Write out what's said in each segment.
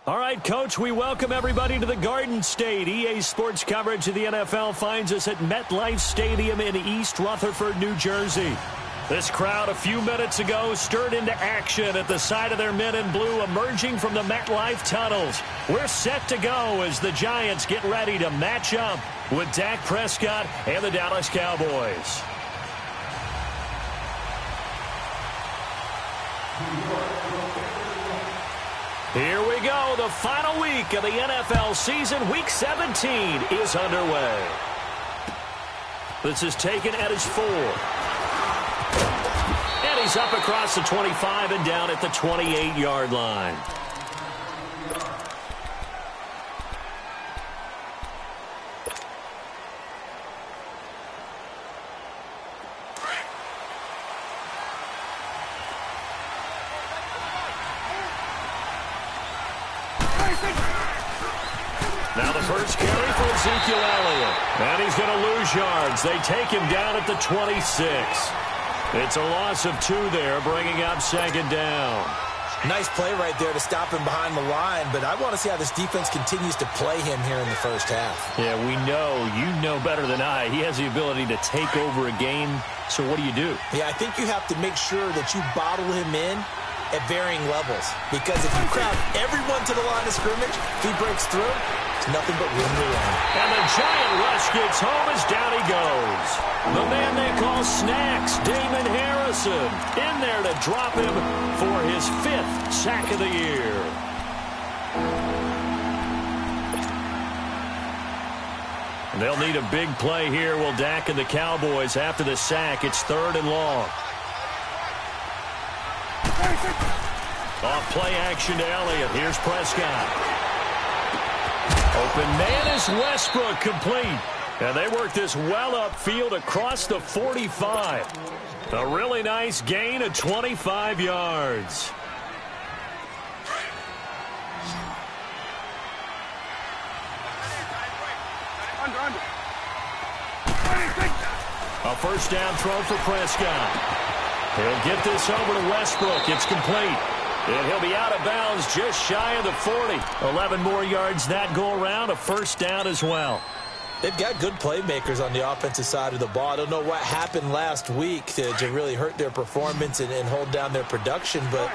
All right, Coach, we welcome everybody to the Garden State. EA Sports coverage of the NFL finds us at MetLife Stadium in East Rutherford, New Jersey. This crowd a few minutes ago stirred into action at the side of their men in blue emerging from the MetLife tunnels. We're set to go as the Giants get ready to match up with Dak Prescott and the Dallas Cowboys. Here we go. The final week of the NFL season. Week 17 is underway. This is taken at his 4. And he's up across the 25 and down at the 28-yard line. Now the first carry for Ezekiel Elliott. And he's going to lose yards. They take him down at the 26. It's a loss of 2 there, bringing up second down. Nice play right there to stop him behind the line, but I want to see how this defense continues to play him here in the first half. Yeah, we know. You know better than I. He has the ability to take over a game, so what do you do? Yeah, I think you have to make sure that you bottle him in at varying levels, because if you crowd everyone to the line of scrimmage, if he breaks through, it's nothing but room to run. And the giant rush gets home as down he goes. The man they call Snacks, Damon Harrison, in there to drop him for his 5th sack of the year. And they'll need a big play here, will Dak and the Cowboys. After the sack, it's 3rd and long. Off play action to Elliott. Here's Prescott. Open man is Westbrook, complete. And they work this well upfield across the 45. A really nice gain of 25 yards. A first down throw for Prescott. He'll get this over to Westbrook. It's complete. And he'll be out of bounds just shy of the 40. 11 more yards that go around. A first down as well. They've got good playmakers on the offensive side of the ball. I don't know what happened last week to really hurt their performance and hold down their production, but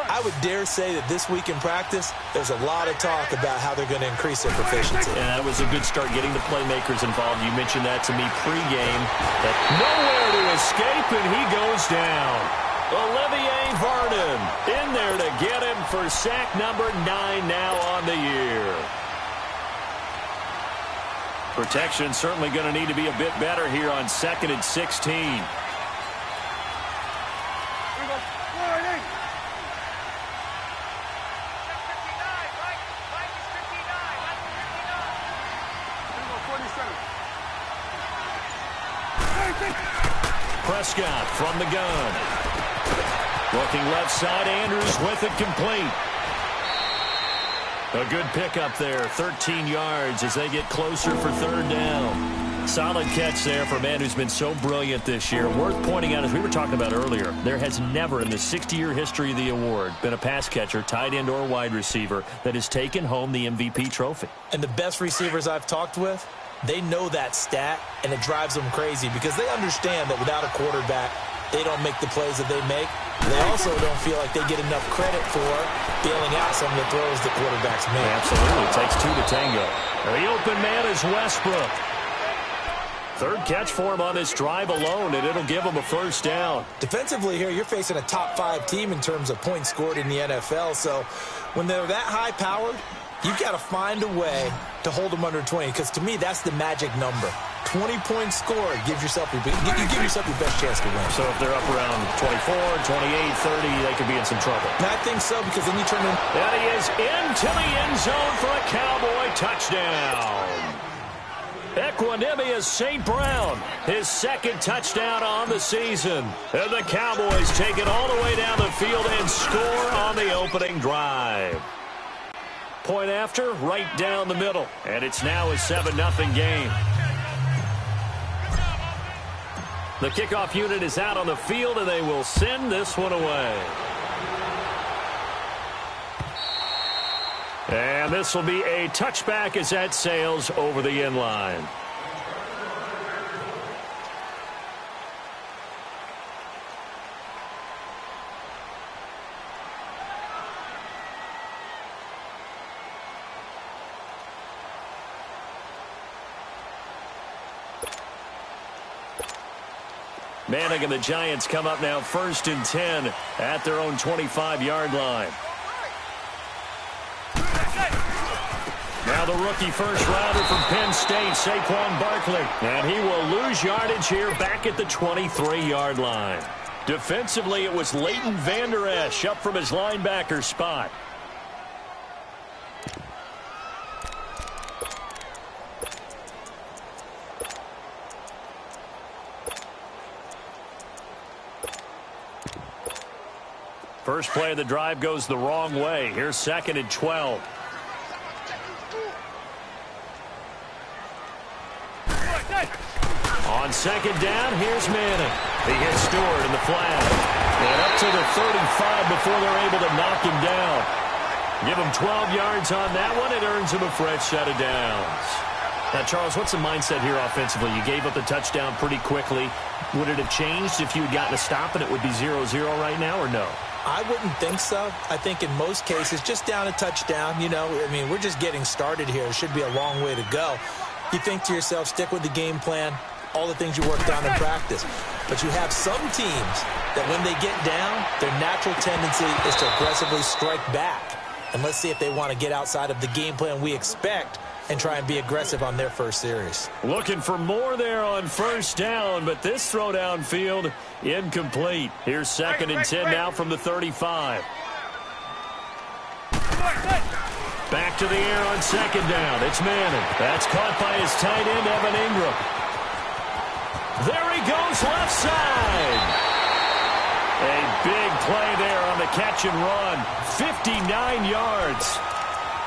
I would dare say that this week in practice, there's a lot of talk about how they're going to increase their proficiency. And that was a good start getting the playmakers involved. You mentioned that to me pregame. Nowhere to escape, and he goes down. Olivier Vernon in there to get him for sack number 9 now on the year. Protection certainly going to need to be a bit better here on 2nd and 16. Prescott from the gun. Looking left side, Andrews with it, complete. A good pickup there, 13 yards as they get closer for 3rd down. Solid catch there for a man who's been so brilliant this year. Worth pointing out, as we were talking about earlier, there has never in the 60-year history of the award been a pass catcher, tight end, or wide receiver that has taken home the MVP trophy. And the best receivers I've talked with, they know that stat, and it drives them crazy because they understand that without a quarterback, they don't make the plays that they make. They also don't feel like they get enough credit for bailing out some of the throws the quarterbacks make. Absolutely. It takes 2 to tango. The open man is Westbrook. 3rd catch for him on this drive alone, and it'll give him a first down. Defensively here, you're facing a top 5 team in terms of points scored in the NFL. So when they're that high-powered, you've got to find a way to hold them under 20, because to me, that's the magic number. 20 points scored gives yourself you give yourself your best chance to win. So if they're up around 24, 28, 30, they could be in some trouble. And I think so, because then you turn in. And he is into the end zone for a Cowboy touchdown. Nckinnis St. Brown, his 2nd touchdown on the season. And the Cowboys take it all the way down the field and score on the opening drive. Point after, right down the middle. And it's now a 7-0 game. The kickoff unit is out on the field, and they will send this one away. And this will be a touchback as that sails over the end line. Manning and the Giants come up now 1st and 10 at their own 25-yard line. Now the rookie first-rounder from Penn State, Saquon Barkley. And he will lose yardage here back at the 23-yard line. Defensively, it was Leighton Vander Esch up from his linebacker spot. First play of the drive goes the wrong way. Here's 2nd and 12. On 2nd down, here's Manning. He hits Stewart in the flag. And up to the 35 before they're able to knock him down. Give him 12 yards on that one. It earns him a fresh set of downs. Now, Charles, what's the mindset here offensively? You gave up the touchdown pretty quickly. Would it have changed if you had gotten a stop and it would be 0-0 right now, or no? I wouldn't think so. I think in most cases, just down a touchdown, we're just getting started here. It should be a long way to go. You think to yourself, stick with the game plan, all the things you worked on in practice. But you have some teams that when they get down, their natural tendency is to aggressively strike back. And let's see if they want to get outside of the game plan we expect and try and be aggressive on their first series. Looking for more there on 1st down, but this throw downfield incomplete. Here's 2nd and 10 now from the 35. Back to the air on 2nd down. It's Manning. That's caught by his tight end, Evan Ingram. There he goes, left side. A big play there on the catch and run. 59 yards.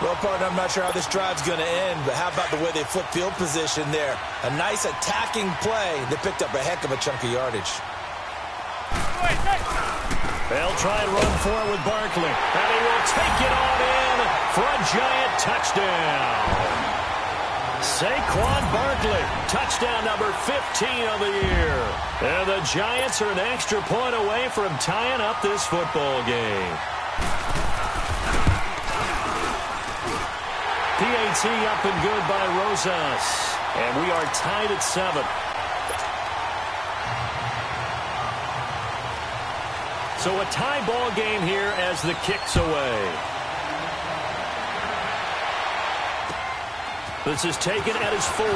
Well, partner, I'm not sure how this drive's going to end, but how about the way they flip field position there? A nice attacking play that picked up a heck of a chunk of yardage. They'll try and run for it with Barkley. And he will take it on in for a giant touchdown. Saquon Barkley, touchdown number 15 of the year. And the Giants are an extra point away from tying up this football game. PAT up and good by Rosas. And we are tied at 7. So a tie ball game here as the kick's away. This is taken at his 4.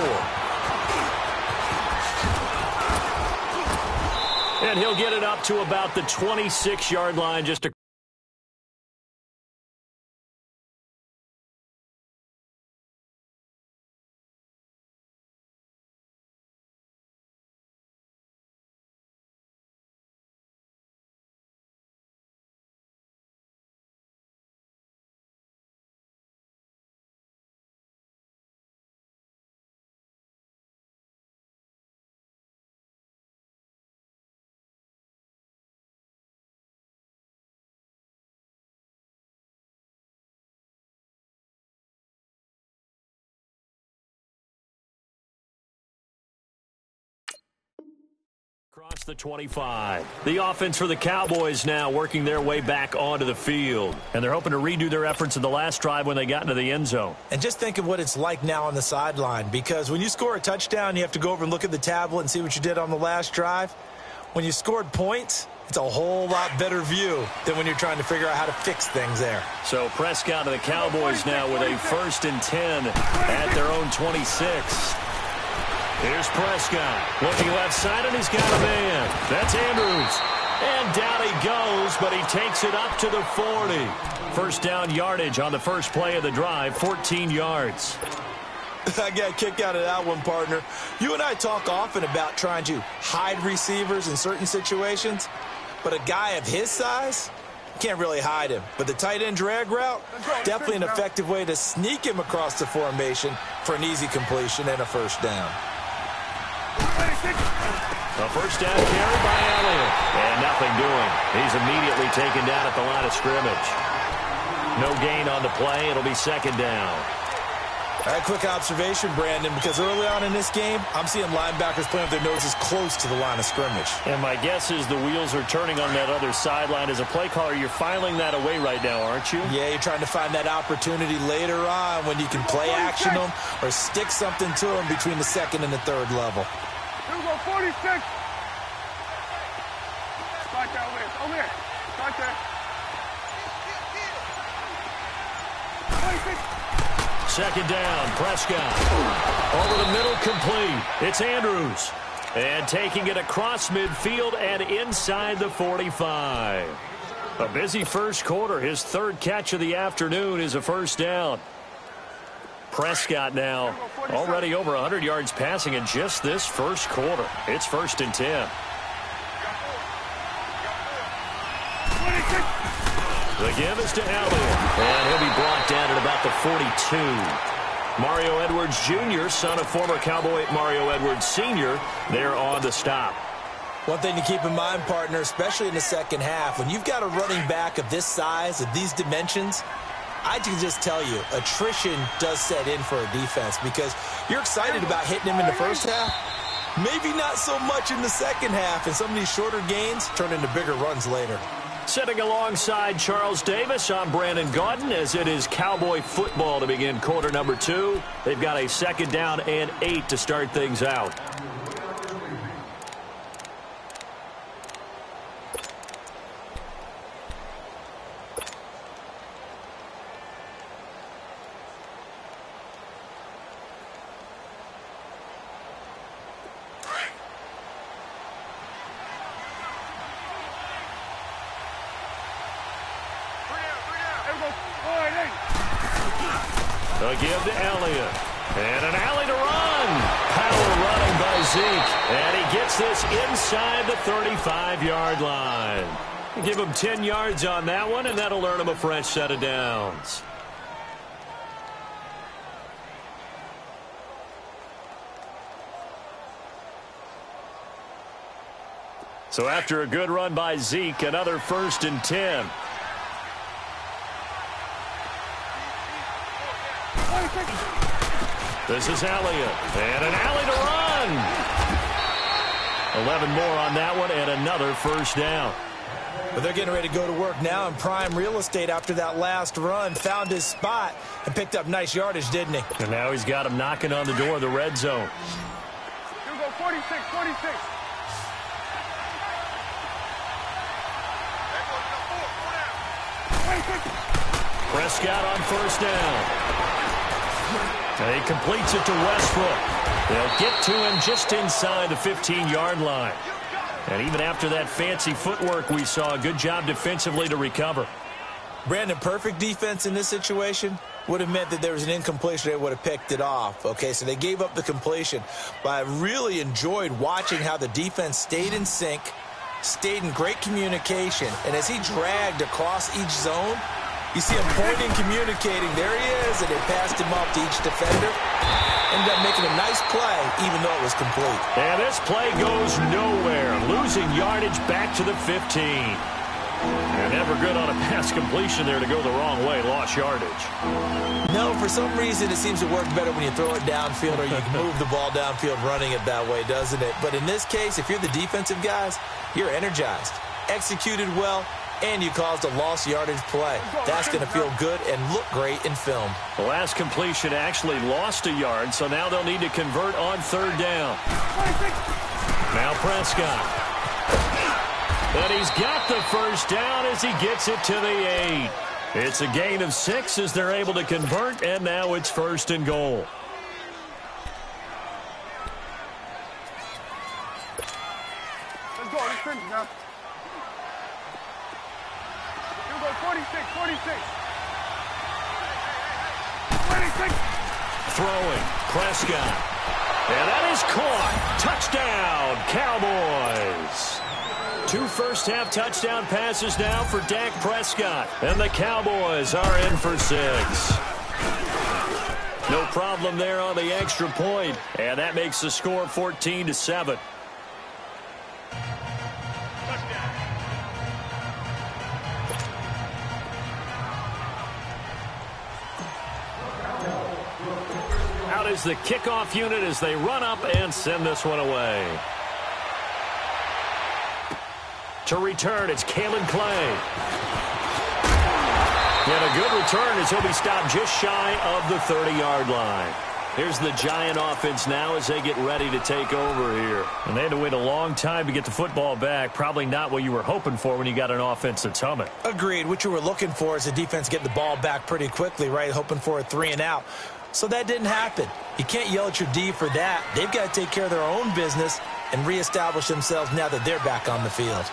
And he'll get it up to about the 26-yard line, just a across the 25. The offense for the Cowboys now working their way back onto the field. And they're hoping to redo their efforts in the last drive when they got into the end zone. And just think of what it's like now on the sideline, because when you score a touchdown, you have to go over and look at the tablet and see what you did on the last drive. When you scored points, it's a whole lot better view than when you're trying to figure out how to fix things there. So Prescott and the Cowboys now with a 1st and 10 at their own 26. Here's Prescott looking left side, and he's got a man. That's Andrews. And down he goes, but he takes it up to the 40. First down yardage on the first play of the drive, 14 yards. I got a kick out of that one, partner. You and I talk often about trying to hide receivers in certain situations, but a guy of his size, can't really hide him. But the tight end drag route, definitely an effective way to sneak him across the formation for an easy completion and a first down. A first down carry by Elliott. And nothing doing. He's immediately taken down at the line of scrimmage. No gain on the play. It'll be second down. All right, quick observation, Brandon, because early on in this game, I'm seeing linebackers playing with their noses close to the line of scrimmage. And my guess is the wheels are turning on that other sideline. As a play caller, you're filing that away right now, aren't you? Yeah, you're trying to find that opportunity later on when you can play action them or stick something to them between the second and the third level. Here we go, 46. Start that way. Over here. Start there. 26. Second down, Prescott. Over the middle, complete. It's Andrews. And taking it across midfield and inside the 45. A busy first quarter. His third catch of the afternoon is a first down. Prescott now already over 100 yards passing in just this first quarter. It's 1st and 10. The give is to Elliott, and he'll be brought down at about the 42. Mario Edwards Jr., son of former Cowboy Mario Edwards Sr., there on the stop. One thing to keep in mind, partner, especially in the second half, when you've got a running back of this size, of these dimensions, I can just tell you, attrition does set in for a defense because you're excited about hitting him in the first half. Maybe not so much in the second half, and some of these shorter gains turn into bigger runs later. Sitting alongside Charles Davis, I'm Brandon Gaudin, as it is Cowboy football to begin quarter number 2. They've got a second down and 8 to start things out. A give to Elliott. And an alley to run. Power running by Zeke. And he gets this inside the 35-yard line. Give him 10 yards on that one, and that'll earn him a fresh set of downs. So after a good run by Zeke, another 1st and 10. This is Elliott, and an alley to run. 11 more on that one, and another first down. But they're getting ready to go to work now in prime real estate after that last run. Found his spot and picked up nice yardage, didn't he? And now he's got him knocking on the door of the red zone. Here we go, 46, 46. Prescott on first down. And he completes it to Westbrook. They'll get to him just inside the 15-yard line. And even after that fancy footwork we saw, a good job defensively to recover. Brandon, perfect defense in this situation would have meant that there was an incompletion. They would have picked it off. Okay, so they gave up the completion. But I really enjoyed watching how the defense stayed in sync, stayed in great communication. And as he dragged across each zone, you see him pointing, communicating. There he is, and they passed him off to each defender. Ended up making a nice play, even though it was complete. And this play goes nowhere. Losing yardage back to the 15. And never good on a pass completion there to go the wrong way. Lost yardage. No, for some reason it seems to work better when you throw it downfield or you can move the ball downfield running it that way, doesn't it? But in this case, if you're the defensive guys, you're energized, executed well, and you caused a lost yardage play. That's going to feel good and look great in film. The last completion actually lost a yard, so now they'll need to convert on third down. Now Prescott. And he's got the first down as he gets it to the 8. It's a gain of 6 as they're able to convert, and now it's 1st and goal. Let's go. Let's finish now. Here we go. 46, 46. 26. Throwing. Prescott. And that is caught. Touchdown, Cowboys. 2 first-half touchdown passes now for Dak Prescott. And the Cowboys are in for 6. No problem there on the extra point. And that makes the score 14-7. out is the kickoff unit as they run up and send this one away. To return, it's Kalen Clay. And a good return as he'll be stopped just shy of the 30-yard line. Here's the Giant offense now as they get ready to take over here. And they had to wait a long time to get the football back. Probably not what you were hoping for when you got an offense that's humming. Agreed. What you were looking for is the defense get the ball back pretty quickly, right? Hoping for a 3 and out. So that didn't happen. You can't yell at your D for that. They've got to take care of their own business and reestablish themselves now that they're back on the field.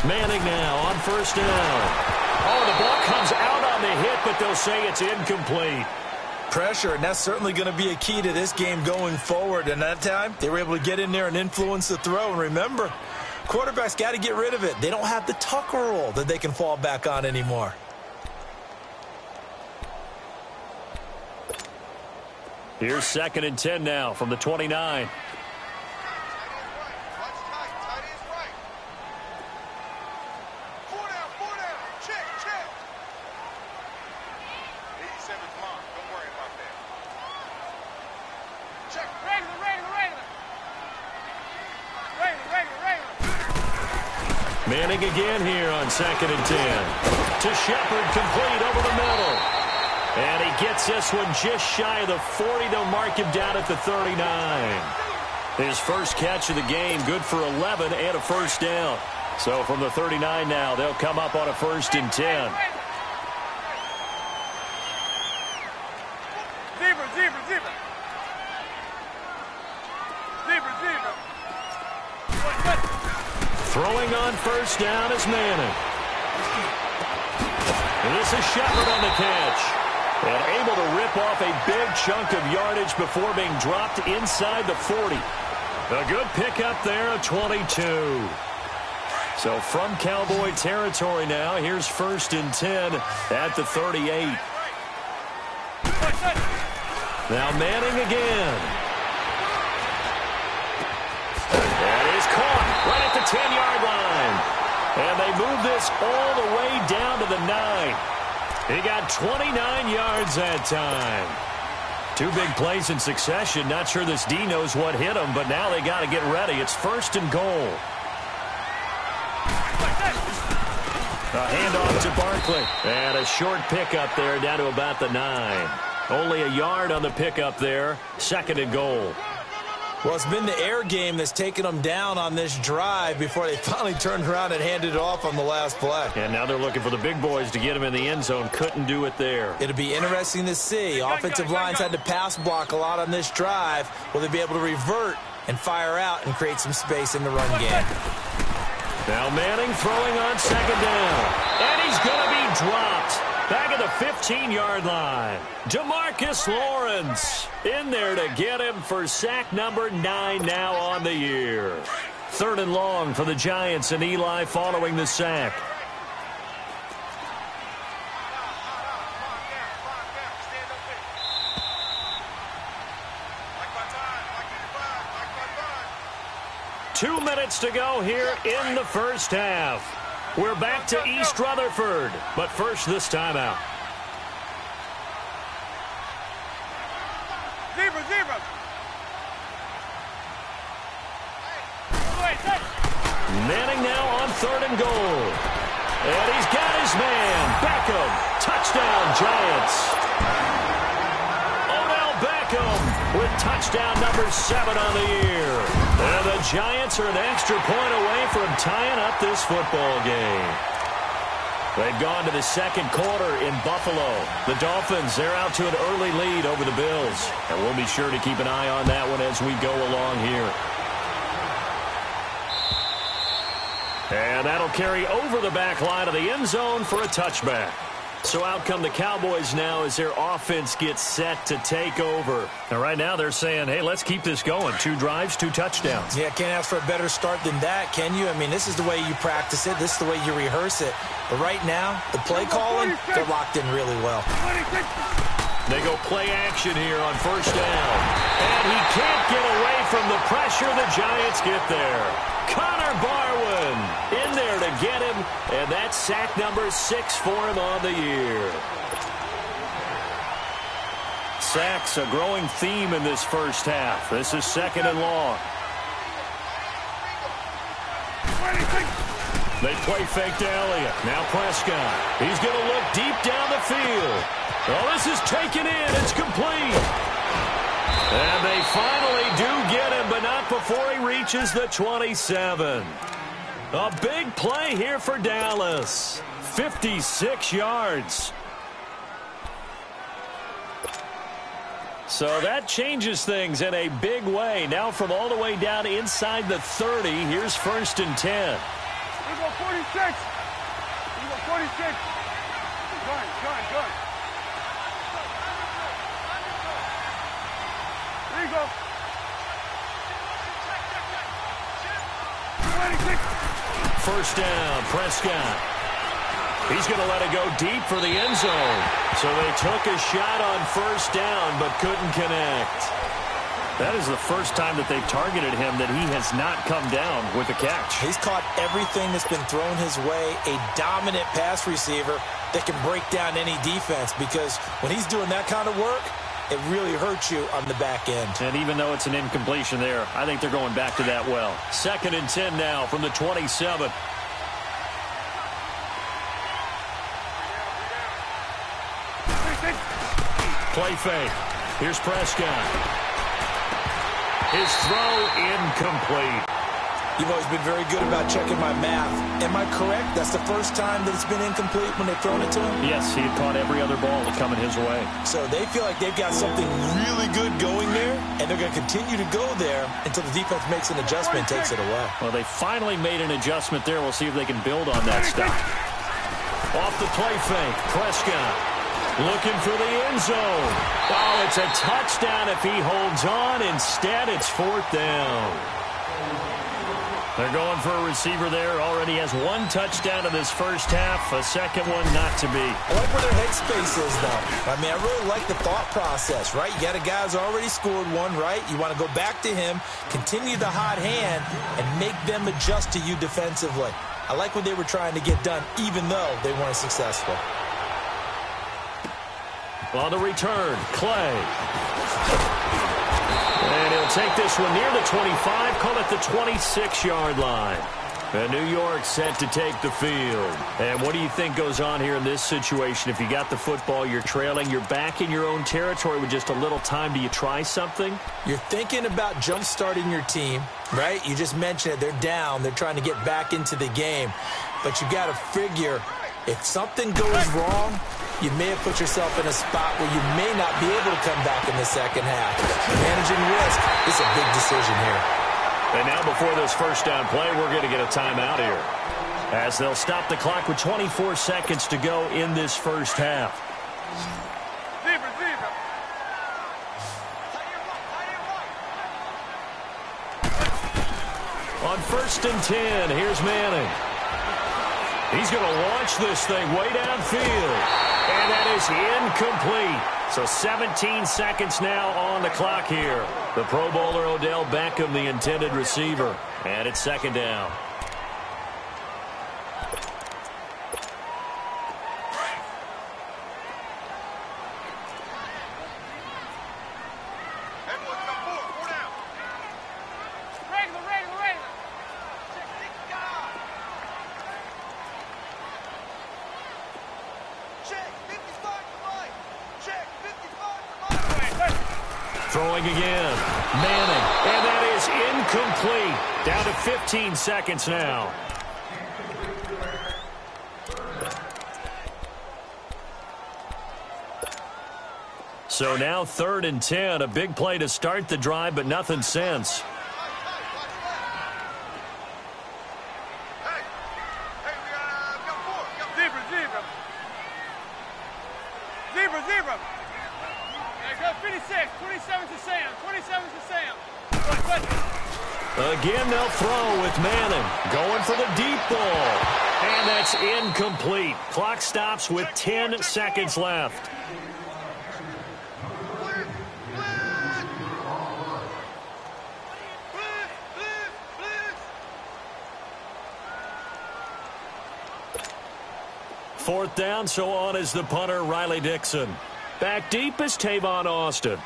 Manning now on first down. Oh, the ball comes out on the hit, but they'll say it's incomplete. Pressure, and that's certainly going to be a key to this game going forward. And that time, they were able to get in there and influence the throw. And remember, quarterbacks got to get rid of it. They don't have the Tucker rule that they can fall back on anymore. Here's 2nd and 10 now from the 29. Manning again here on 2nd and 10. To Shepard, complete over the middle. And he gets this one just shy of the 40. They'll mark him down at the 39. His first catch of the game, good for 11 and a first down. So from the 39 now, they'll come up on a 1st and 10. Throwing on first down is Manning. And this is Shepard on the catch. And able to rip off a big chunk of yardage before being dropped inside the 40. A good pickup there, a 22. So from Cowboy territory now, here's 1st and 10 at the 38. Now Manning again. That is caught right at the 10-yard line. And they move this all the way down to the 9. He got 29 yards that time. 2 big plays in succession. Not sure this D knows what hit him, but now they got to get ready. It's 1st and goal. A handoff to Barkley. And a short pickup there down to about the 9. Only a yard on the pickup there. 2nd and goal. Well, it's been the air game that's taken them down on this drive before they finally turned around and handed it off on the last play. And now they're looking for the big boys to get him in the end zone. Couldn't do it there. It'll be interesting to see. Offensive lines had to pass block a lot on this drive. Will they be able to revert and fire out and create some space in the run game? Now Manning throwing on 2nd down. And he's going to be dropped. Back at the 15-yard line. DeMarcus Lawrence in there to get him for sack number 9 now on the year. 3rd and long for the Giants, and Eli following the sack. Two minutes to go here in the first half. We're back to East Rutherford, but first this timeout. Zebra. Manning now on 3rd and goal. And he's got his man, Beckham. Touchdown, Giants. Odell Beckham with touchdown number 7 on the year. And the Giants are an extra point away from tying up this football game. They've gone to the 2nd quarter in Buffalo. The Dolphins, they're out to an early lead over the Bills. And we'll be sure to keep an eye on that one as we go along here. And that'll carry over the back line of the end zone for a touchback. So out come the Cowboys now as their offense gets set to take over. And right now they're saying, hey, let's keep this going. 2 drives, 2 touchdowns. Yeah, can't ask for a better start than that, can you? I mean, this is the way you practice it. This is the way you rehearse it. But right now, the play calling, they're locked in really well. They go play action here on first down. And he can't get away from the pressure. The Giants get there. Connor Barwin in there to get him. And that's sack number 6 for him on the year. Sacks, a growing theme in this first half. This is 2nd and long. They play fake to Elliott. Now Prescott. He's going to look deep down the field. Oh, this is taken in. It's complete. And they finally do get him, but not before he reaches the 27. A big play here for Dallas. 56 yards. So that changes things in a big way. Now from all the way down inside the 30, here's 1st and 10. Here we go, 46. Here we go, 46. Gun. There you go. 26. 1st down, Prescott. He's going to let it go deep for the end zone. So they took a shot on 1st down, but couldn't connect. That is the first time that they've targeted him that he has not come down with a catch. He's caught everything that's been thrown his way. A dominant pass receiver that can break down any defense, because when he's doing that kind of work, it really hurts you on the back end. And even though it's an incompletion there, I think they're going back to that well. 2nd and 10 now from the 27. Play fake. Here's Prescott. His throw incomplete. You've always been very good about checking my math. Am I correct? That's the first time that it's been incomplete when they've thrown it to him? Yes, he had caught every other ball coming his way. So they feel like they've got something really good going there, and they're going to continue to go there until the defense makes an adjustment and takes it away. Well, they finally made an adjustment there. We'll see if they can build on that stuff. Off the play fake, Prescott. Looking for the end zone. Oh, it's a touchdown if he holds on. Instead, it's 4th down. They're going for a receiver there. Already has 1 touchdown in this first half. A second one not to be. I like where their headspace is, though. I mean, I really like the thought process, right? You got a guy who's already scored one, right? You want to go back to him, continue the hot hand, and make them adjust to you defensively. I like what they were trying to get done, even though they weren't successful. On the return, Clay. And he'll take this one near the 25, call it the 26-yard line. And New York set to take the field. And what do you think goes on here in this situation? If you got the football, you're trailing, you're back in your own territory with just a little time. Do you try something? You're thinking about jump-starting your team, right? You just mentioned it. They're down. They're trying to get back into the game. But you got to figure, if something goes wrong, you may have put yourself in a spot where you may not be able to come back in the second half. Managing risk is a big decision here. And now before this 1st down play, we're going to get a timeout here, as they'll stop the clock with 24 seconds to go in this first half. Zebra. On 1st and 10, here's Manning. He's going to launch this thing way downfield. And that is incomplete. So 17 seconds now on the clock here. The Pro Bowler Odell Beckham, the intended receiver. And it's 2nd down. Throwing again. Manning. And that is incomplete. Down to 15 seconds now. So now 3rd and 10. A big play to start the drive, but nothing since. Zebra. 56, 27 to Sam. 27 to Sam. Again, they'll throw with Manning. Going for the deep ball. And that's incomplete. Clock stops with 10 seconds left. Fourth down, so on is the punter, Riley Dixon. Back deep is Tavon Austin.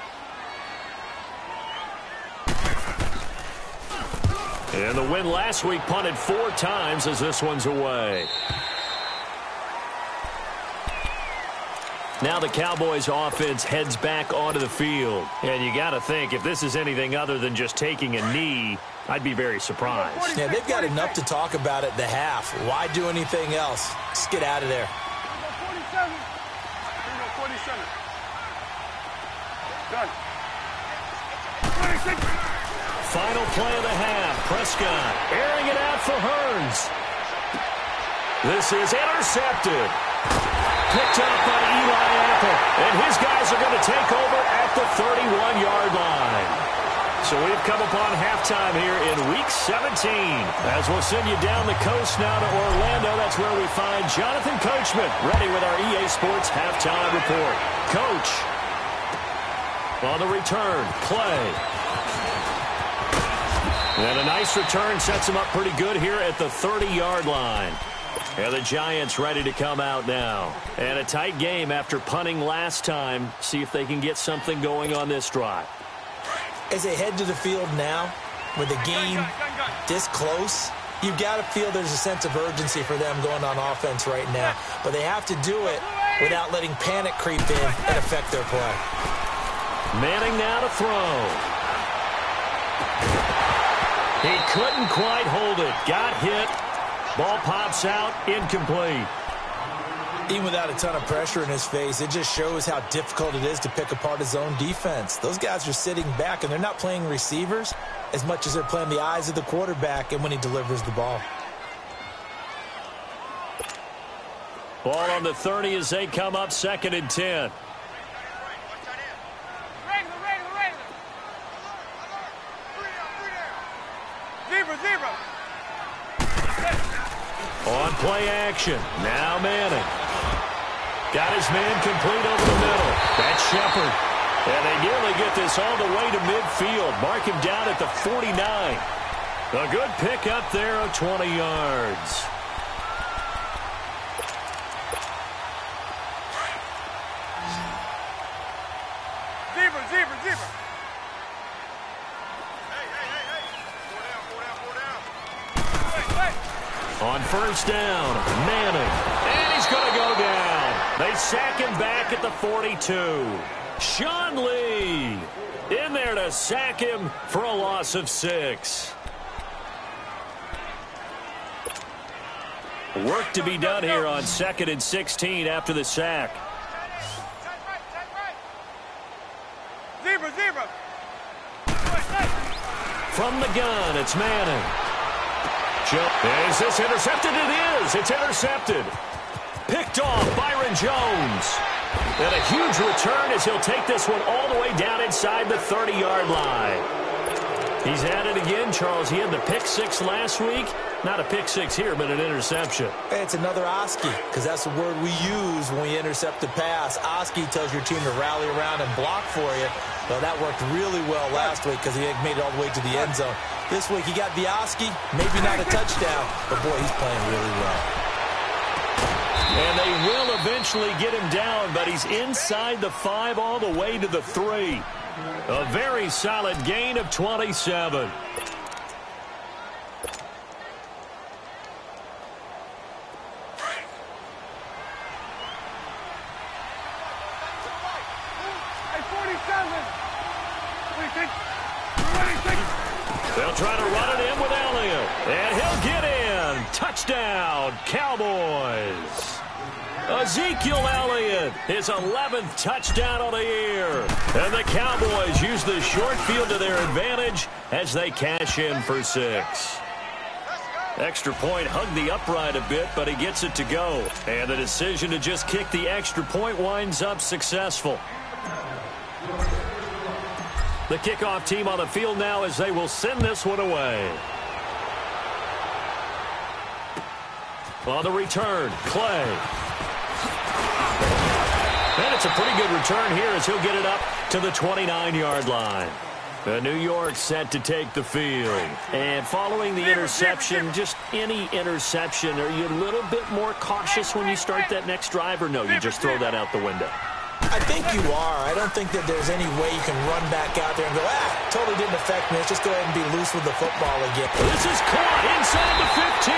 And the win last week punted 4 times as this one's away. Now the Cowboys offense heads back onto the field. And you got to think, if this is anything other than just taking a knee, I'd be very surprised. Yeah, they've got enough to talk about at the half. Why do anything else? Just get out of there. 47. 47. Done. 26. Final play of the half. Prescott airing it out for Hearns. This is intercepted. Picked up by Eli Apple. And his guys are going to take over at the 31-yard line. So we've come upon halftime here in Week 17. As we'll send you down the coast now to Orlando, that's where we find Jonathan Coachman ready with our EA Sports Halftime Report. Coach, on the return, play. And a nice return sets him up pretty good here at the 30-yard line. And the Giants ready to come out now. And a tight game after punting last time. See if they can get something going on this drive. As they head to the field now, with the game this close, you've got to feel there's a sense of urgency for them going on offense right now. But they have to do it without letting panic creep in and affect their play. Manning now to throw. He couldn't quite hold it. Got hit. Ball pops out. Incomplete. Even without a ton of pressure in his face, it just shows how difficult it is to pick apart his own defense. Those guys are sitting back, and they're not playing receivers as much as they're playing the eyes of the quarterback and when he delivers the ball. Ball on the 30 as they come up 2nd and 10. On play action. Now Manning. Got his man complete over the middle. That's Shepard. And they nearly get this all the way to midfield. Mark him down at the 49. A good pick up there of 20 yards. Zebra. On first down, Manning. And he's going to go down. They sack him back at the 42. Sean Lee in there to sack him for a loss of 6. Work to be done here on 2nd and 16 after the sack. Zebra. From the gun, it's Manning. Is this intercepted? It is. It's intercepted. Picked off Byron Jones. And a huge return as he'll take this one all the way down inside the 30-yard line. He's at it again, Charles. He had the pick 6 last week. Not a pick 6 here, but an interception. It's another Oski, because that's the word we use when we intercept a pass. Oski tells your team to rally around and block for you. Well, that worked really well last week because he made it all the way to the end zone. This week he got the Oski, maybe not a touchdown, but boy, he's playing really well. And they will eventually get him down, but he's inside the 5 all the way to the 3. A very solid gain of 27. They'll try to run it in with Elliott. And he'll get in. Touchdown, Cowboys. Ezekiel Elliott, his 11th touchdown of the year. And the Cowboys use the short field to their advantage as they cash in for 6. Extra point hugged the upright a bit, but he gets it to go. And the decision to just kick the extra point winds up successful. The kickoff team on the field now as they will send this one away. On the return, Clay. And it's a pretty good return here as he'll get it up to the 29-yard line. New York set to take the field. And following the interception, just any interception, are you a little bit more cautious when you start that next drive, or no, you just throw that out the window? I think you are. I don't think that there's any way you can run back out there and go, totally didn't affect me. Let's just go ahead and be loose with the football again. This is caught inside the 15.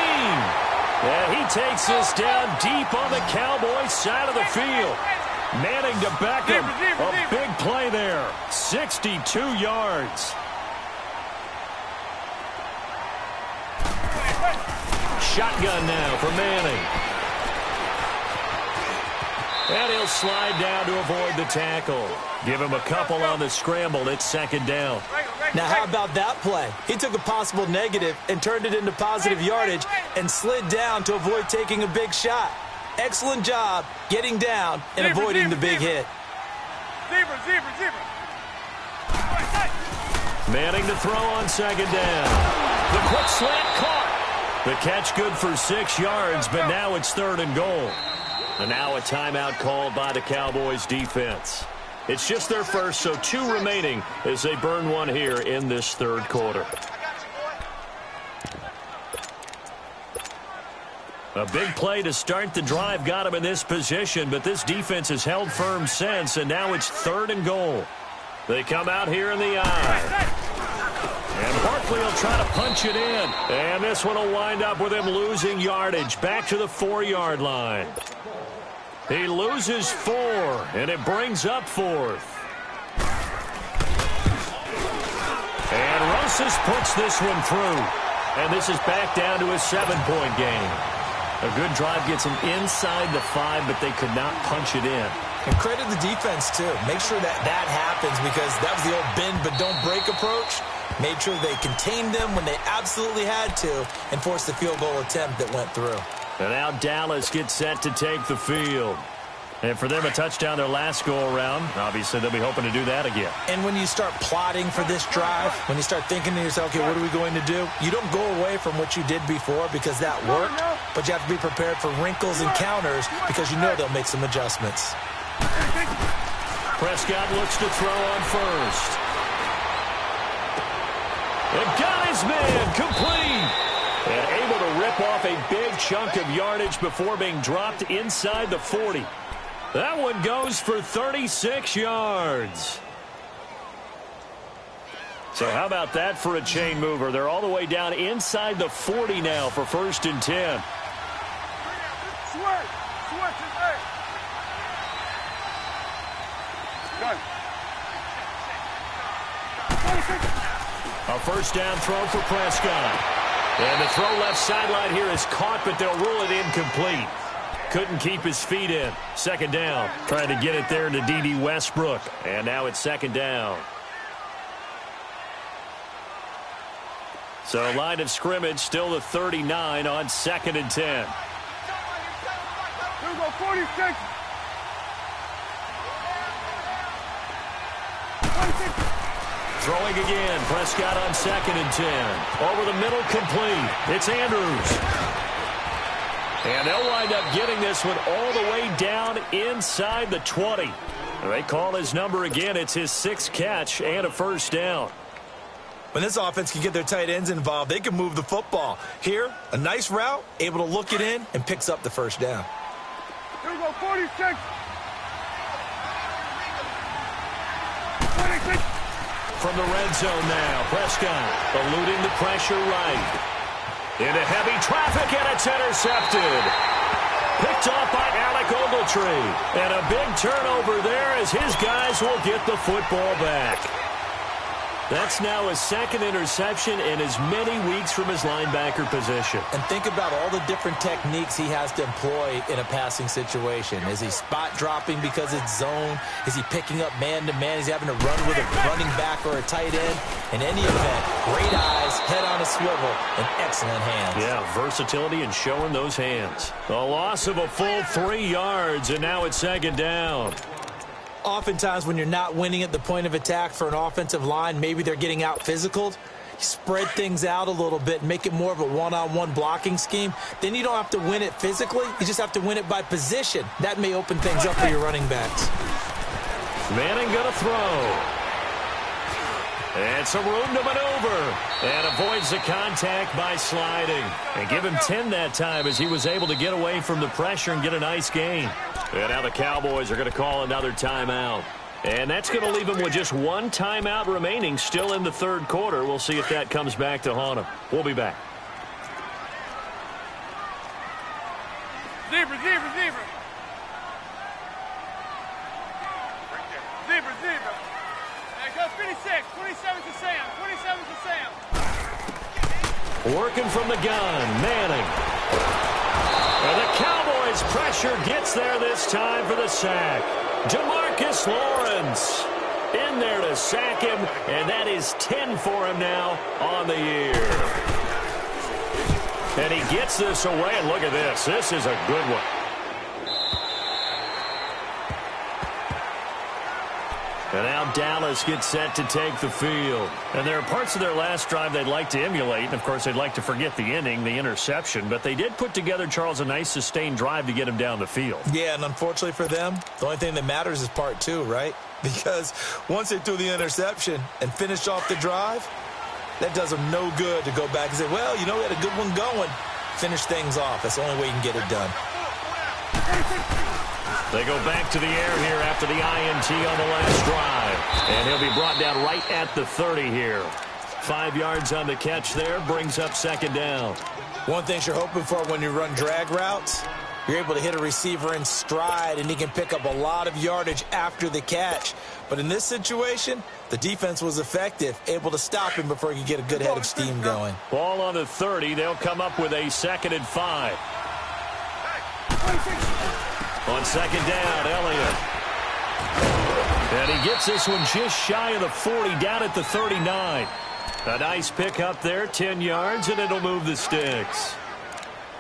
And he takes this down deep on the Cowboys side of the field. Manning to Beckham. A big play there. 62 yards. Shotgun now for Manning. And he'll slide down to avoid the tackle. Give him a couple on the scramble. It's second down. Now, how about that play? He took a possible negative and turned it into positive yardage and slid down to avoid taking a big shot. Excellent job getting down and avoiding the big hit. Zebra. Manning to throw on second down. The quick slant caught. The catch good for 6 yards, but now it's 3rd and goal. And now a timeout called by the Cowboys defense. It's just their first, so 2 remaining as they burn one here in this 3rd quarter. A big play to start the drive got him in this position, but this defense has held firm since, and now it's 3rd and goal. They come out here in the eye. And Barkley will try to punch it in. And this one will wind up with him losing yardage back to the 4-yard line. He loses 4, and it brings up 4th. And Rosas puts this one through. And this is back down to a 7-point game. A good drive gets him inside the 5, but they could not punch it in. And credit the defense, too. Make sure that happens because that was the old bend but don't break approach. Made sure they contained them when they absolutely had to and forced the field goal attempt that went through. And now Dallas gets set to take the field. And for them, a touchdown their last go-around. Obviously, they'll be hoping to do that again. And when you start plotting for this drive, when you start thinking to yourself, okay, what are we going to do? You don't go away from what you did before because that worked, but you have to be prepared for wrinkles and counters because you know they'll make some adjustments. Prescott looks to throw on first. And got his man complete. And able to rip off a big chunk of yardage before being dropped inside the 40. That one goes for 36 yards. So how about that for a chain mover? They're all the way down inside the 40 now for 1st and 10. Switch is there. Done. A first down throw for Prescott. And the throw left sideline here is caught, but they'll rule it incomplete. Couldn't keep his feet in. 2nd down. Trying to get it there to D.D. Westbrook. And now it's 2nd down. So line of scrimmage still the 39 on 2nd and 10. Here we go, 46. 26. Throwing again. Prescott on 2nd and 10. Over the middle, complete. It's Andrews. And they'll wind up getting this one all the way down inside the 20. They call his number again. It's his 6th catch and a first down. When this offense can get their tight ends involved, they can move the football. Here, a nice route, able to look it in, and picks up the first down. Here we go, 46. 26. From the red zone now, Prescott eluding the pressure right. Into heavy traffic, and it's intercepted. Picked off by Alec Ogletree. And a big turnover there as his guys will get the football back. That's now his 2nd interception in as many weeks from his linebacker position. And think about all the different techniques he has to employ in a passing situation. Is he spot dropping because it's zone? Is he picking up man-to-man? Is he having to run with a running back or a tight end? In any event, great eyes, head on a swivel, and excellent hands. Yeah, versatility and showing those hands. A loss of a full 3 yards, and now it's 2nd down. Oftentimes when you're not winning at the point of attack for an offensive line, maybe they're getting out physical. Spread things out a little bit, make it more of a one-on-one blocking scheme. Then you don't have to win it physically. You just have to win it by position. That may open things up for your running backs. Manning going to throw. And some room to maneuver. And avoids the contact by sliding. And give him 10 that time as he was able to get away from the pressure and get a nice gain. And now the Cowboys are going to call another timeout. And that's going to leave them with just one timeout remaining still in the third quarter. We'll see if that comes back to haunt them. We'll be back. Zebra, zebra, zebra. Zebra, zebra. Go 56. 27 to Sam. 27 to Sam. Working from the gun, Manning. And the Cowboys' pressure gets there this time for the sack. Jamarcus Lawrence in there to sack him, and that is 10 for him now on the year. And he gets this away, and look at this. This is a good one. And now Dallas gets set to take the field. And there are parts of their last drive they'd like to emulate. And, of course, they'd like to forget the inning, the interception. But they did put together, Charles, a nice sustained drive to get him down the field. Yeah, and unfortunately for them, the only thing that matters is part two, right? Because once they threw the interception and finished off the drive, that does them no good to go back and say, well, you know, we had a good one going. Finish things off. That's the only way you can get it done. They go back to the air here after the INT on the last drive. And he'll be brought down right at the 30 here. 5 yards on the catch there, brings up second down. One thing you're hoping for when you run drag routes, you're able to hit a receiver in stride, and he can pick up a lot of yardage after the catch. But in this situation, the defense was effective, able to stop him before he could get a good head of steam going. Ball on the 30. They'll come up with a 2nd and 5. On second down, Elliott. And he gets this one just shy of the 40, down at the 39. A nice pick up there, 10 yards, and it'll move the sticks.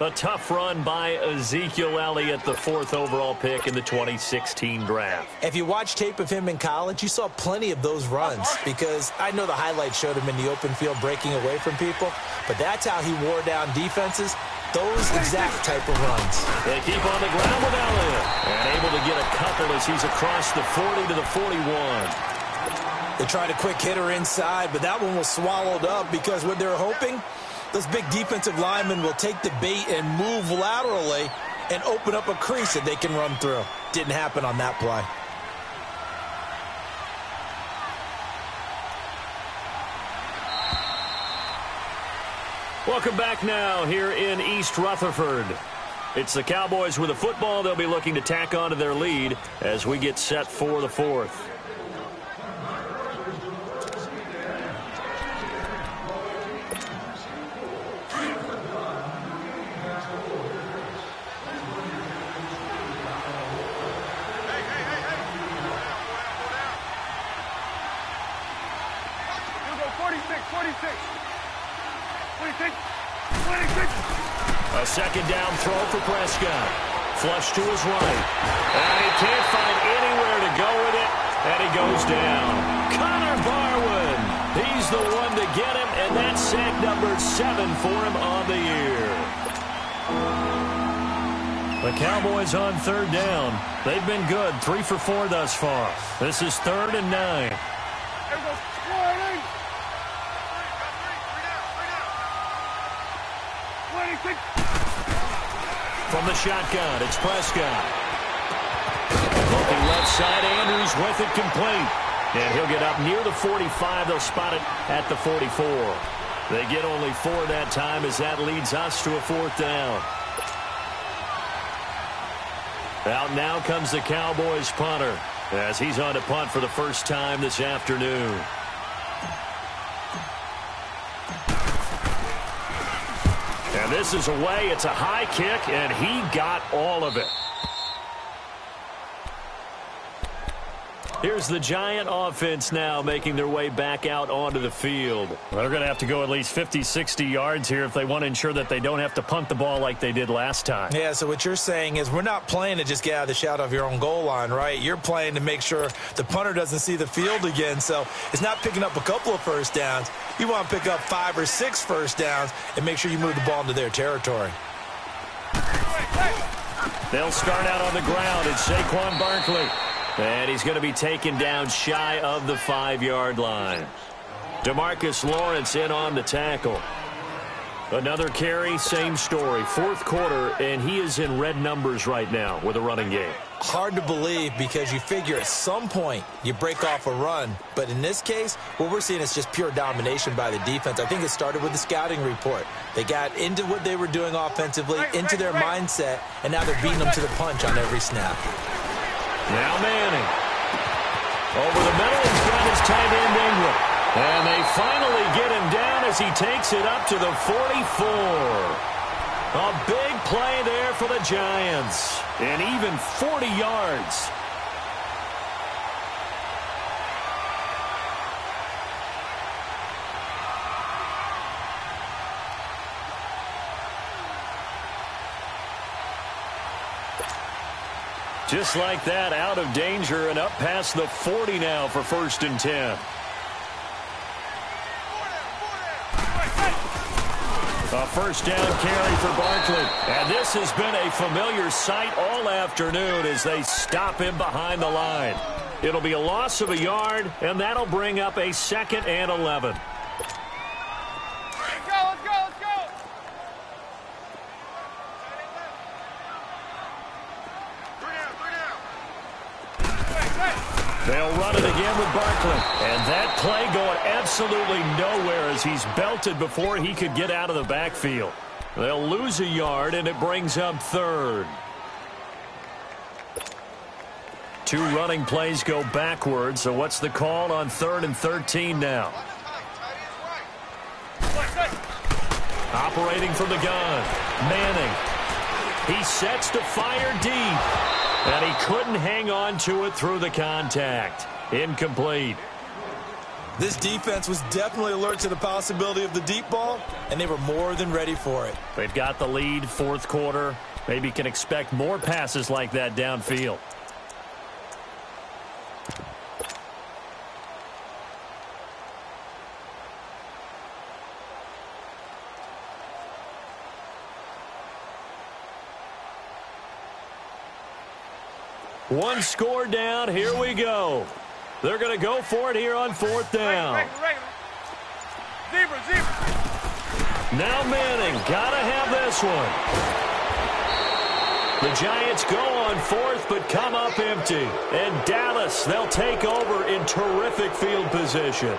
A tough run by Ezekiel Elliott, the 4th overall pick in the 2016 draft. If you watch tape of him in college, you saw plenty of those runs, because I know the highlights showed him in the open field breaking away from people, but that's how he wore down defenses. Those exact type of runs. They keep on the ground with Elliott. And able to get a couple as he's across the 40 to the 41. They tried a quick hitter inside, but that one was swallowed up because what they're hoping, those big defensive linemen will take the bait and move laterally and open up a crease that they can run through. Didn't happen on that play. Welcome back now here in East Rutherford. It's the Cowboys with a football. They'll be looking to tack on to their lead as we get set for the 4th. We'll go 46, 46. 26, 26. A second down throw for Prescott. Flush to his right. And he can't find anywhere to go with it. And he goes down. Connor Barwin. He's the one to get him. And that's sack number 7 for him on the year. The Cowboys on 3rd down. They've been good. 3 for 4 thus far. This is 3rd and 9. From the shotgun, it's Prescott. Looking left side, Andrews with it complete. And he'll get up near the 45. They'll spot it at the 44. They get only 4 that time as that leads us to a 4th down. Out now comes the Cowboys punter as he's on to punt for the first time this afternoon. And this is away. It's a high kick, and he got all of it. Here's the Giant offense now making their way back out onto the field. Well, they're going to have to go at least 50, 60 yards here if they want to ensure that they don't have to punt the ball like they did last time. Yeah, so what you're saying is we're not playing to just get out of the shadow of your own goal line, right? You're playing to make sure the punter doesn't see the field again. So it's not picking up a couple of first downs. You want to pick up 5 or 6 first downs and make sure you move the ball into their territory. They'll start out on the ground. It's Saquon Barkley. And he's going to be taken down shy of the 5-yard line. DeMarcus Lawrence in on the tackle. Another carry, same story. Fourth quarter, and he is in red numbers right now with a running game. Hard to believe because you figure at some point you break off a run. But in this case, what we're seeing is just pure domination by the defense. I think it started with the scouting report. They got into what they were doing offensively, into their mindset, and now they're beating them to the punch on every snap. Now Manning. Over the middle, he's got his tight end Ingram. And they finally get him down as he takes it up to the 44. A big play there for the Giants. And even 40 yards. Just like that, out of danger and up past the 40 now for 1st and 10. A first down carry for Barkley. And this has been a familiar sight all afternoon as they stop him behind the line. It'll be a loss of a yard, and that'll bring up a 2nd and 11. Let's go, let's go, let's go! They'll run it again with Barkley. And that play going absolutely nowhere as he's belted before he could get out of the backfield. They'll lose a yard, and it brings up 3rd. 2 running plays go backwards, so what's the call on 3rd and 13 now? Operating from the gun, Manning. He sets to fire deep. And he couldn't hang on to it through the contact. Incomplete. This defense was definitely alert to the possibility of the deep ball, and they were more than ready for it. They've got the lead, 4th quarter. Maybe can expect more passes like that downfield. One score down. Here we go. They're going to go for it here on 4th down. Zebra. Now Manning. Got to have this one. The Giants go on 4th but come up empty. And Dallas, they'll take over in terrific field position.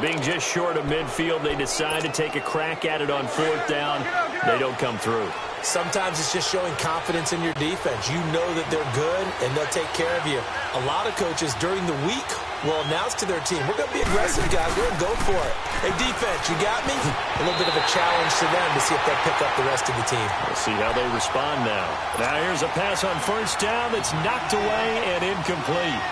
Being just short of midfield, they decide to take a crack at it on 4th down. They don't come through. Sometimes it's just showing confidence in your defense. You know that they're good, and they'll take care of you. A lot of coaches during the week will announce to their team, we're going to be aggressive, guys. We're going to go for it. Hey, defense, you got me? A little bit of a challenge to them to see if they'll pick up the rest of the team. We'll see how they respond now. Now here's a pass on 1st down that's knocked away and incomplete.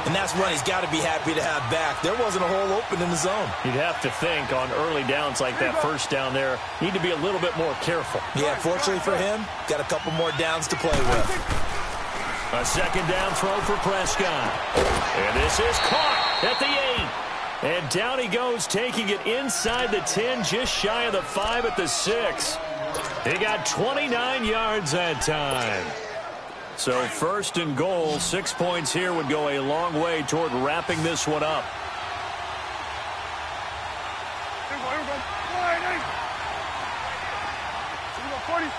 And that's one he's got to be happy to have back. There wasn't a hole open in the zone. You'd have to think on early downs like that 1st down there, need to be a little bit more careful. Yeah, fortunately for him, got a couple more downs to play with. A 2nd down throw for Prescott. And this is caught at the 8. And down he goes, taking it inside the 10, just shy of the 5 at the 6. He got 29 yards that time. So 1st and goal, 6 points here would go a long way toward wrapping this one up. Here we go. 46.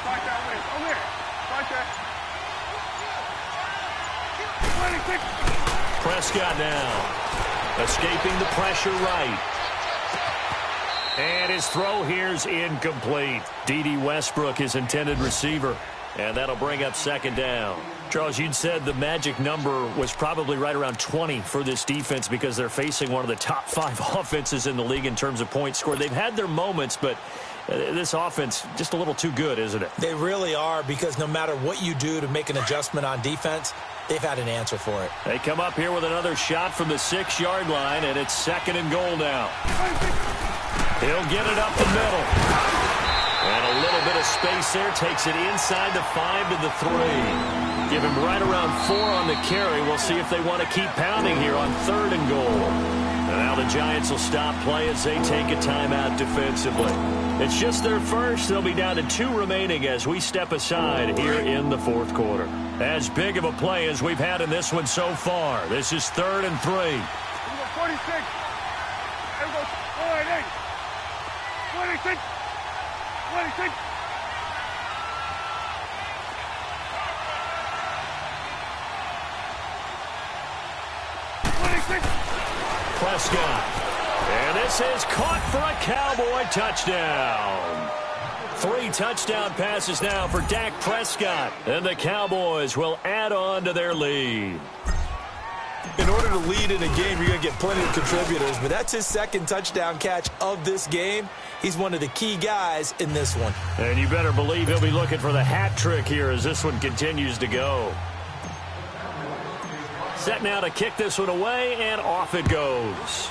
Spike that way. Over here. Spike that. 26. Prescott now, escaping the pressure right. And his throw here's incomplete. D.D. Westbrook, his intended receiver. And that'll bring up 2nd down. Charles, you'd said the magic number was probably right around 20 for this defense because they're facing one of the top 5 offenses in the league in terms of points scored. They've had their moments, but this offense just a little too good, isn't it? They really are, because no matter what you do to make an adjustment on defense, they've had an answer for it. They come up here with another shot from the 6-yard line, and it's 2nd and goal now. He'll get it up the middle. And a little bit of space there. Takes it inside the 5 to the 3. Give him right around 4 on the carry. We'll see if they want to keep pounding here on 3rd and goal. And now the Giants will stop play as they take a timeout defensively. It's just their first. They'll be down to 2 remaining as we step aside here in the fourth quarter. As big of a play as we've had in this one so far. This is 3rd and 3. 46. There goes 26. 26. Prescott. And this is caught for a Cowboy touchdown. 3 touchdown passes now for Dak Prescott. And the Cowboys will add on to their lead. In order to lead in a game, you're going to get plenty of contributors, but that's his 2nd touchdown catch of this game. He's one of the key guys in this one. And you better believe he'll be looking for the hat trick here as this one continues to go. Set now to kick this one away, and off it goes.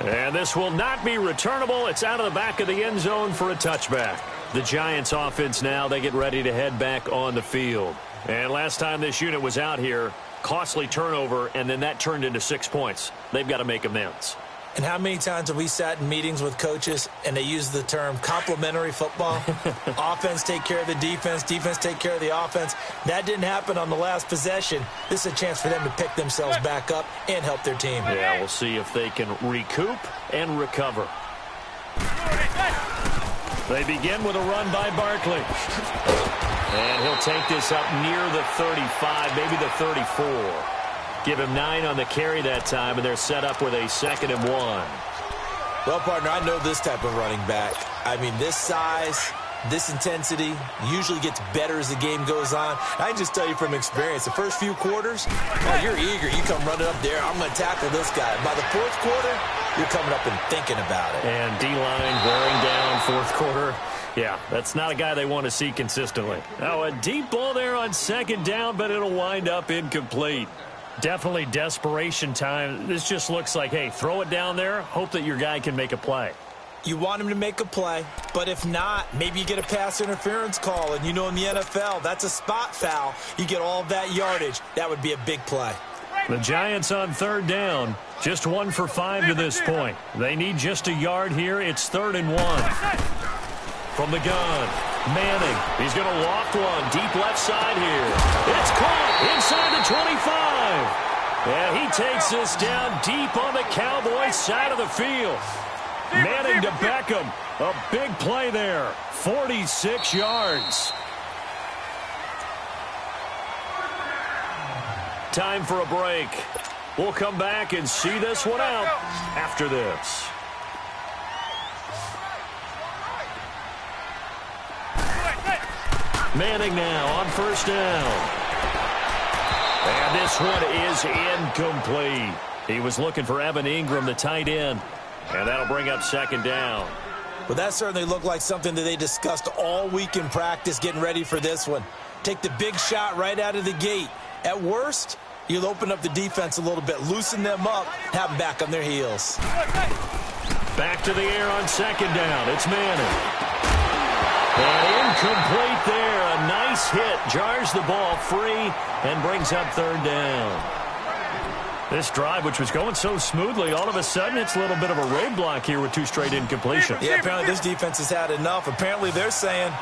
And this will not be returnable. It's out of the back of the end zone for a touchback. The Giants offense now, they get ready to head back on the field. And last time this unit was out here, costly turnover, and then that turned into 6 points. They've got to make amends. And how many times have we sat in meetings with coaches and they use the term complementary football? Offense take care of the defense, defense take care of the offense. That didn't happen on the last possession. This is a chance for them to pick themselves back up and help their team. Yeah, we'll see if they can recoup and recover. They begin with a run by Barkley. And he'll take this up near the 35, maybe the 34. Give him 9 on the carry that time, and they're set up with a 2nd and 1. Well, partner, I know this type of running back. I mean, this size, this intensity usually gets better as the game goes on. I can just tell you from experience, the first few quarters, you're eager. You come running up there, I'm going to tackle this guy. By the 4th quarter, you're coming up and thinking about it. And D-line wearing down 4th quarter. Yeah, that's not a guy they want to see consistently. Now, a deep ball there on 2nd down, but it'll wind up incomplete. Definitely desperation time. This just looks like, hey, throw it down there, hope that your guy can make a play. You want him to make a play, but if not, maybe you get a pass interference call, and you know in the NFL, that's a spot foul. You get all of that yardage. That would be a big play. The Giants on 3rd down, just 1 for 5 to this point. They need just a yard here. It's 3rd and 1. From the gun, Manning. He's going to loft one deep left side here. It's caught inside the 25. And he takes this down deep on the Cowboys side of the field. Manning to Beckham. A big play there. 46 yards. Time for a break. We'll come back and see this one out after this. Manning now on 1st down. And this one is incomplete. He was looking for Evan Ingram, the tight end. And that'll bring up 2nd down. Well, that certainly looked like something that they discussed all week in practice getting ready for this one. Take the big shot right out of the gate. At worst, you'll open up the defense a little bit, loosen them up, have them back on their heels. Back to the air on 2nd down. It's Manning. And incomplete there. A nice hit. Jars the ball free and brings up 3rd down. This drive, which was going so smoothly, all of a sudden it's a little bit of a roadblock here with 2 straight incompletions. Yeah, apparently this defense has had enough. Apparently they're saying,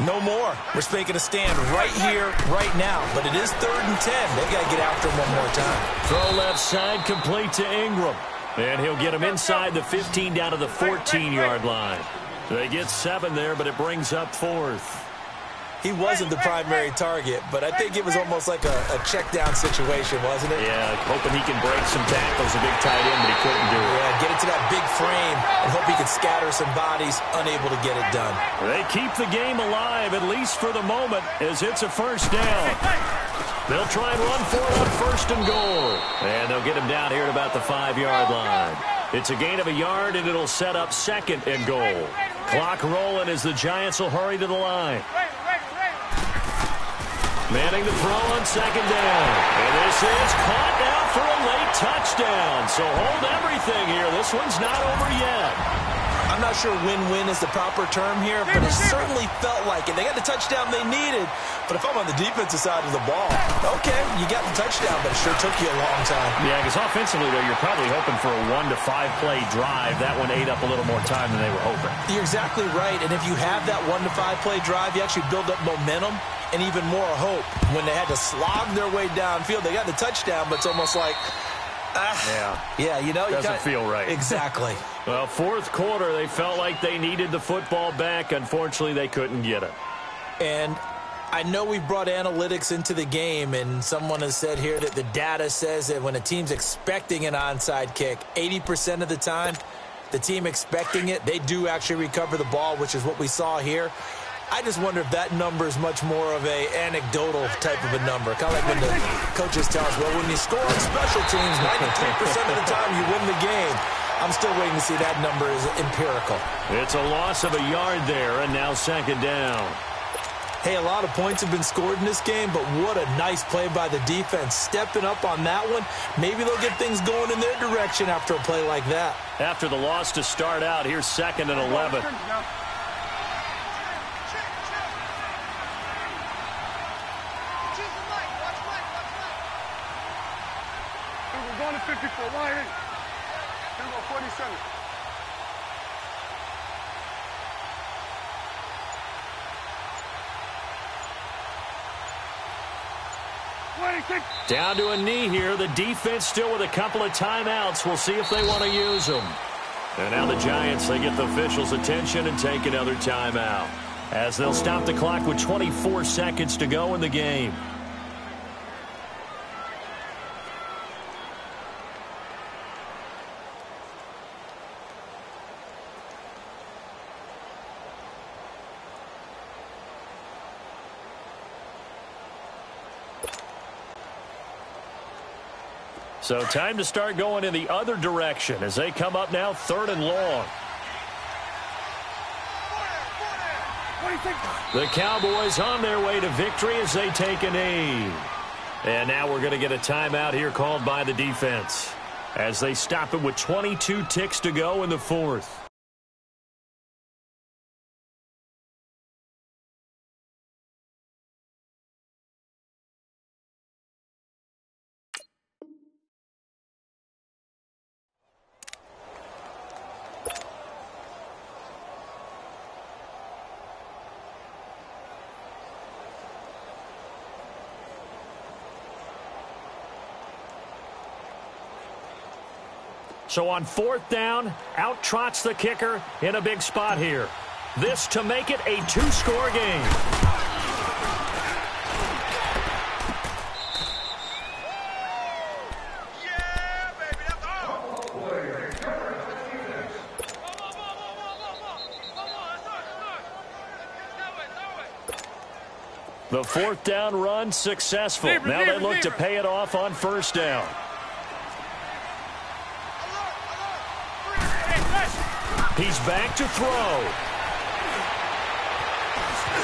no more. We're making a stand right here, right now. But it is 3rd and 10. They've got to get after him one more time. Throw left side, complete to Ingram. And he'll get him inside the 15 down to the 14-yard line. They get 7 there, but it brings up 4th. He wasn't the primary target, but I think it was almost like a check-down situation, wasn't it? Yeah, hoping he can break some tackles, a big tight end, but he couldn't do it. Yeah, get it to that big frame and hope he can scatter some bodies, unable to get it done. They keep the game alive, at least for the moment, as it's a 1st down. They'll try and run for it on 1st and goal. And they'll get him down here at about the 5-yard line. It's a gain of a yard, and it'll set up 2nd and goal. Clock rolling as the Giants will hurry to the line. Manning the throw on 2nd down. And this is caught now for a late touchdown. So hold everything here. This one's not over yet. I'm not sure win-win is the proper term here, but it certainly felt like it. They got the touchdown they needed, but if I'm on the defensive side of the ball, okay, you got the touchdown, but it sure took you a long time. Yeah, because offensively, though, you're probably hoping for a 1 to 5 play drive. That one ate up a little more time than they were hoping. You're exactly right, and if you have that 1 to 5 play drive, you actually build up momentum and even more hope. When they had to slog their way downfield, they got the touchdown, but it's almost like, yeah, you know, doesn't feel right. Exactly. Well, fourth quarter, they felt like they needed the football back. Unfortunately, they couldn't get it. And I know we brought analytics into the game, and someone has said here that the data says that when a team's expecting an onside kick, 80% of the time, the team expecting it, they do actually recover the ball, which is what we saw here. I just wonder if that number is much more of a anecdotal type of a number. Kind of like when the coaches tell us, well, when you score on special teams, 93% of the time you win the game. I'm still waiting to see that number is empirical. It's a loss of a yard there, and now second down. Hey, a lot of points have been scored in this game, but what a nice play by the defense. Stepping up on that one, maybe they'll get things going in their direction after a play like that. After the loss to start out, here's 2nd and 11. We're going to 54. Why in? We're going 47. Down to a knee here. The defense still with a couple of timeouts. We'll see if they want to use them. And now the Giants, they get the officials' attention and take another timeout, as they'll stop the clock with 24 seconds to go in the game. So time to start going in the other direction as they come up now 3rd and long. The Cowboys on their way to victory as they take a knee. And now we're going to get a timeout here called by the defense as they stop it with 22 ticks to go in the 4th. So on 4th down, out trots the kicker in a big spot here. This to make it a 2-score game. The 4th down run successful. Now they look to pay it off on 1st down. He's back to throw.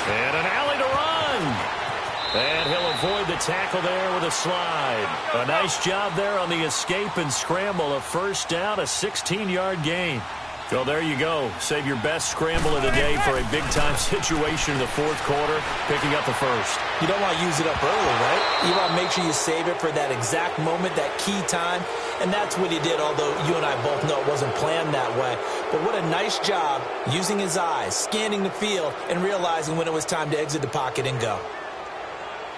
And an alley to run. And he'll avoid the tackle there with a slide. A nice job there on the escape and scramble. A 1st down, a 16-yard gain. Well, there you go. Save your best scramble of the day for a big-time situation in the 4th quarter, picking up the 1st. You don't want to use it up early, right? You want to make sure you save it for that exact moment, that key time. And that's what he did, although you and I both know it wasn't planned that way. But what a nice job using his eyes, scanning the field, and realizing when it was time to exit the pocket and go.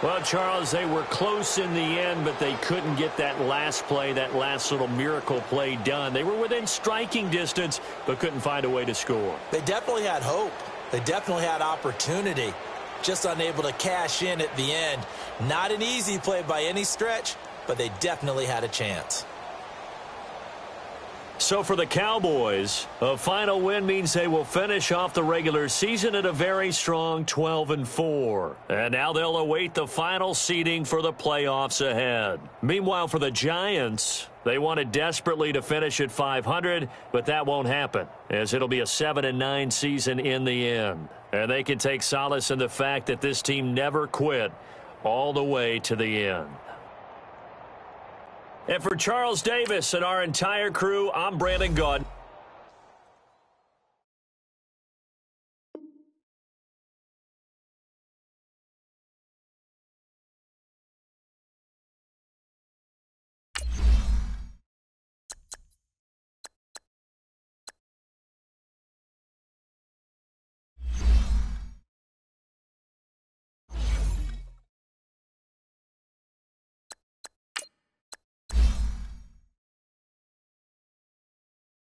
Well, Charles, they were close in the end, but they couldn't get that last play, that last little miracle play done. They were within striking distance, but couldn't find a way to score. They definitely had hope. They definitely had opportunity. Just unable to cash in at the end. Not an easy play by any stretch, but they definitely had a chance. So for the Cowboys, a final win means they will finish off the regular season at a very strong 12-4. And now they'll await the final seeding for the playoffs ahead. Meanwhile, for the Giants, they wanted desperately to finish at 500, but that won't happen, as it'll be a 7-9 season in the end. And they can take solace in the fact that this team never quit all the way to the end. And for Charles Davis and our entire crew, I'm Brandon Gaudin.